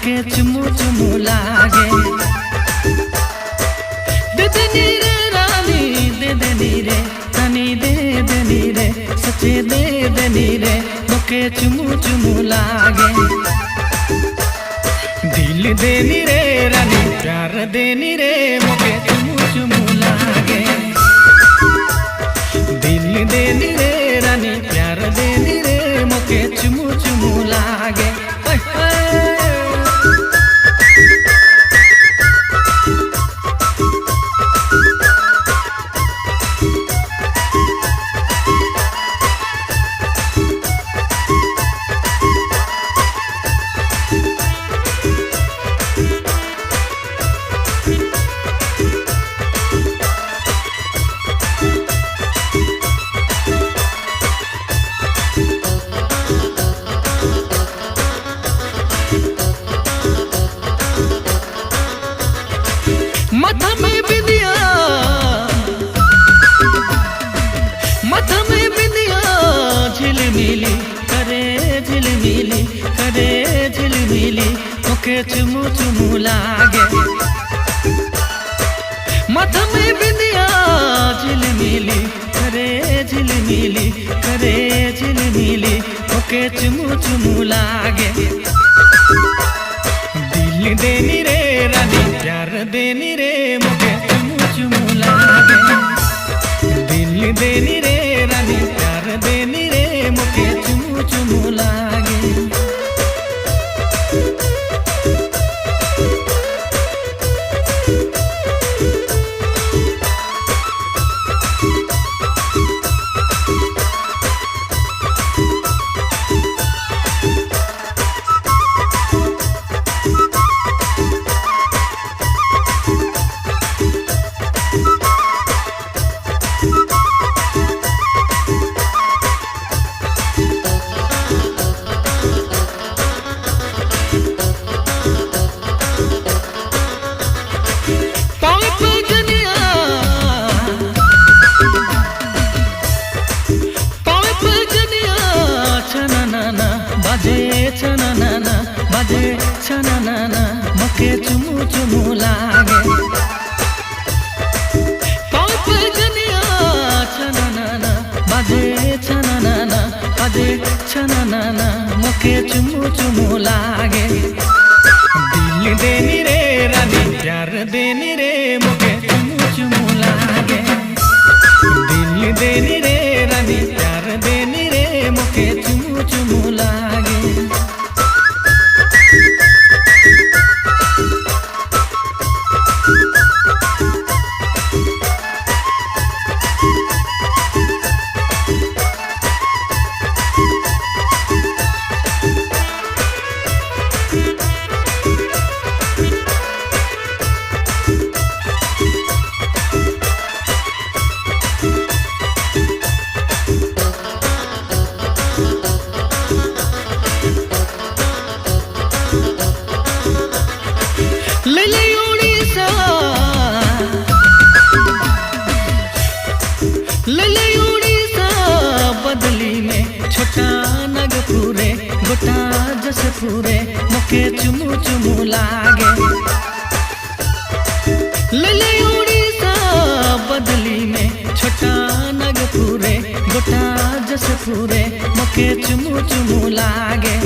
मुके चुमू चुमू लागे। दे देनी रे रानी दे देनी रे रानी दे देनी रे सच्चे दे देनी रे मुके चुमू चुमू लागे। दिल देनी रे रानी प्यार देनी रे मुके चुमू चुमू लागे। दिल देनी रे रानी प्यार देनी रे मुके चुमू चुमू लागे। माथा में बिंदिया झिलमिली करे झिलमिली करे झिलमिली मुके चुमू चुमू लागे। माथा में बिंदिया झिलमिली करे झिलमिली करे झिलमिली मुके चुमू चुमू लागे। दिल देनी रे रानी प्यार देनी रे मुके चुमू चुमू लागे। दिल देनी रे रानी प्यार देनी रे मुके चुमू चुमू लागे। बाजे छननाना बाजे छननाना मुके चुमू चुमू लागे। पाँव पे जनिया छननाना बाजे छननाना बाजे छननाना मुके चुमू चुमू लागे। दिल देनी रे रानी प्यार देनी रे मुके चुमू चुमू लागे। दिल देनी रे रानी प्यार देनी रे मुके चुमू चुमू लागे। ले उड़ीसा ले उड़ीसा बदली में छोटा नगपुरे गोटा जसपुरे मुके चुमू चुमू लागे। ले उड़ीसा बदली में छोटा नगपुरे गोटा जसपुरे मुके चुमू चुमू लागे।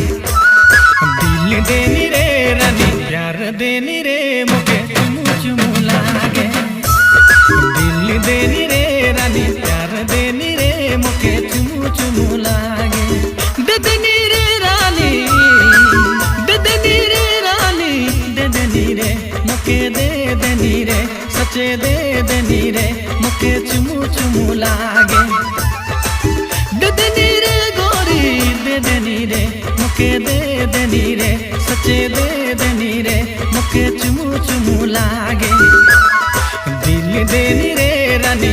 दिल देनी रे रानी प्यार देनी रे मुके चुमू चुमू लागे। दिल देनी रे रानी प्यार देनी रे मुके चुमू चुमू लागे। दे देनी रे रानी दे देनी रे रानी दे देनी रे मुके दे देनी रे सच्चे दे देनी रे मुके चुमू चुमू लागे। दे देनी रे गोरी दे देनी रे मुके दे देनी रे सच्चे दे देनी रे मुके चुमू चुमू लागे। दिल देनी रे रानी